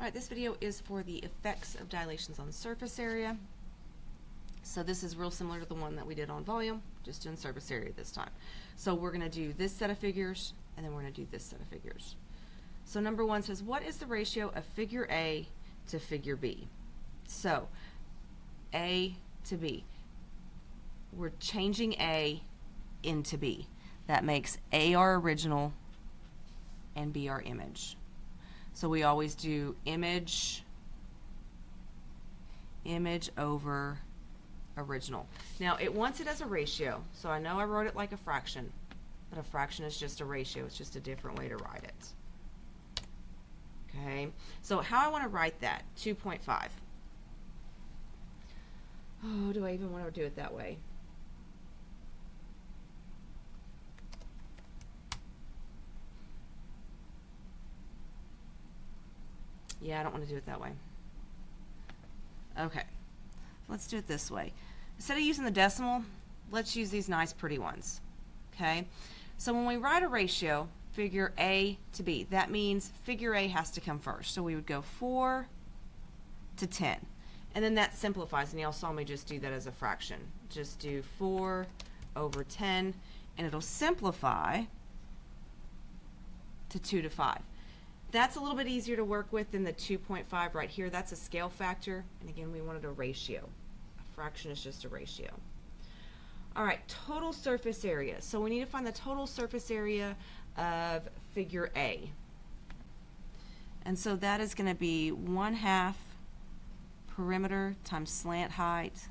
Alright, this video is for the effects of dilations on surface area. So this is real similar to the one that we did on volume, just doing surface area this time. So we're going to do this set of figures, and then we're going to do this set of figures. So number one says, what is the ratio of figure A to figure B? So A to B. We're changing A into B. That makes A our original and B our image. So we always do image over original. Now it wants it as a ratio, so I know I wrote it like a fraction, but a fraction is just a ratio. It's just a different way to write it. Okay, so how I want to write that, 2.5. Oh, do I even want to do it that way? Yeah, I don't want to do it that way. Okay, let's do it this way. Instead of using the decimal, let's use these nice pretty ones. Okay, so when we write a ratio, figure A to B, that means figure A has to come first. So we would go 4 to 10. And then that simplifies, and y'all saw me just do that as a fraction. Just do 4 over 10, and it'll simplify to 2 to 5. That's a little bit easier to work with than the 2.5 right here. That's a scale factor, and again, we wanted a ratio. A fraction is just a ratio. All right, total surface area. So we need to find the total surface area of figure A. And so that is going to be 1/2 perimeter times slant height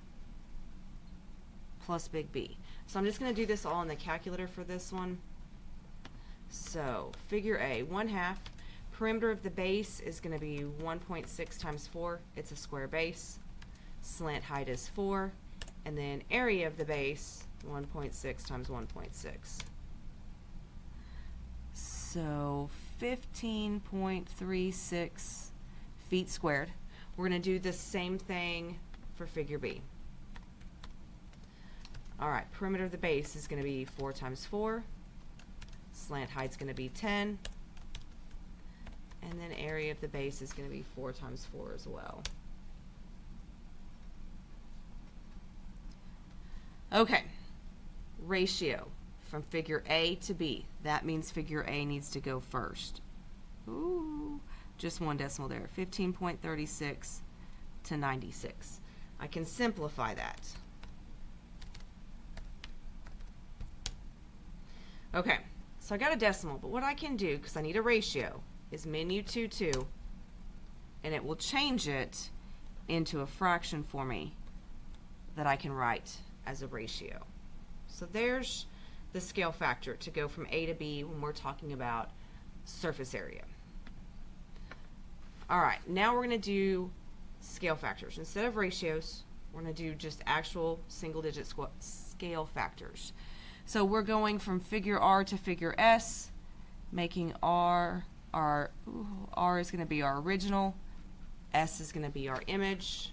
plus big B. So I'm just going to do this all in the calculator for this one. So figure A, 1/2. Perimeter of the base is going to be 1.6 times 4. It's a square base. Slant height is 4. And then area of the base, 1.6 times 1.6. So 15.36 feet squared. We're going to do the same thing for figure B. All right, perimeter of the base is going to be 4 times 4. Slant height's going to be 10. And then area of the base is going to be 4 times 4 as well. Okay, ratio from figure A to B. That means figure A needs to go first. Ooh, just one decimal there, 15.36 to 96. I can simplify that. Okay, so I got a decimal, but what I can do, because I need a ratio, is menu 2, and it will change it into a fraction for me that I can write as a ratio. So there's the scale factor to go from A to B when we're talking about surface area. All right, now we're going to do scale factors. Instead of ratios, we're going to do just actual single-digit scale factors. So we're going from figure R to figure S, making R is going to be our original, S is going to be our image.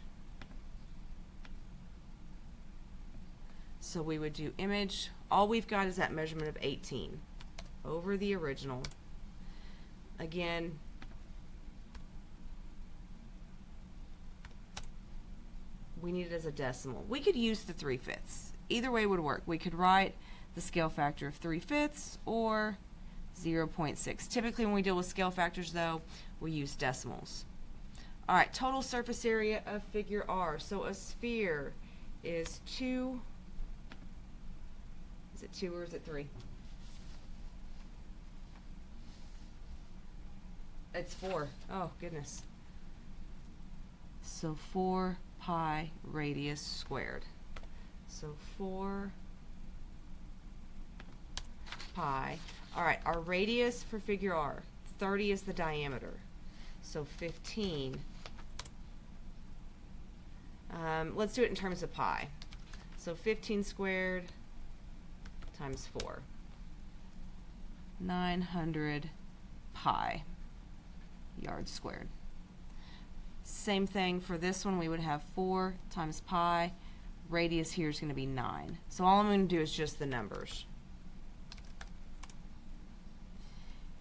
So we would do image. All we've got is that measurement of 18 over the original. Again, we need it as a decimal. We could use the 3/5. Either way would work. We could write the scale factor of 3/5 or 0.6. Typically when we deal with scale factors though, we use decimals. All right, total surface area of figure R. So a sphere is 2, is it 2 or is it 3? It's 4. Oh goodness. So 4 pi radius squared. So 4 pi. All right, our radius for figure R, 30 is the diameter. So 15. Let's do it in terms of pi. So 15 squared times 4. 900 pi yards squared. Same thing for this one. We would have 4 times pi. Radius here is going to be 9. So all I'm going to do is just the numbers.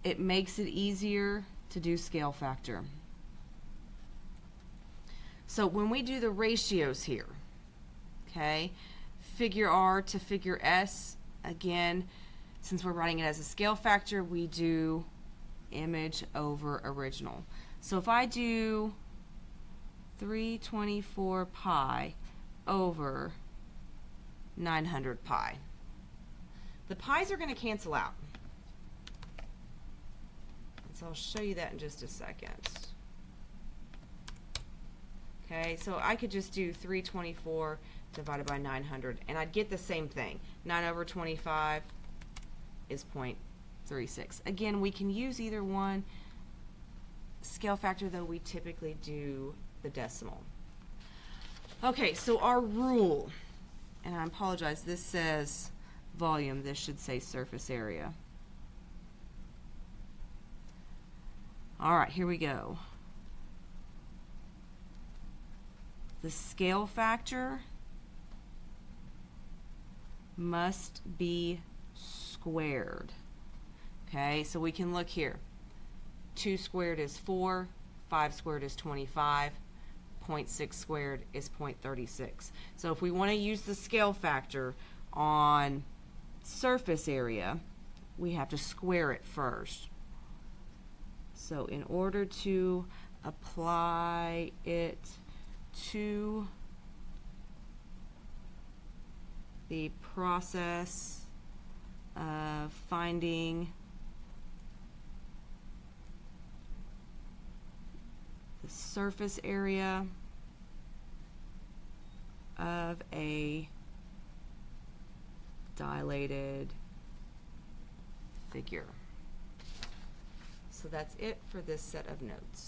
It makes it easier to do scale factor. So when we do the ratios here, okay, figure R to figure S, again, since we're writing it as a scale factor, we do image over original. So if I do 324 pi over 900 pi, the pi's are going to cancel out. So I'll show you that in just a second. Okay, so I could just do 324 divided by 900, and I'd get the same thing. 9 over 25 is 0.36. Again, we can use either one. Scale factor, though, we typically do the decimal. Okay, so our rule, and I apologize, this says volume, this should say surface area. All right, here we go. The scale factor must be squared. Okay, so we can look here. 2 squared is 4, 5 squared is 25, 0.6 squared is 0.36. So if we want to use the scale factor on surface area, we have to square it first. So in order to apply it to the process of finding the surface area of a dilated figure. So that's it for this set of notes.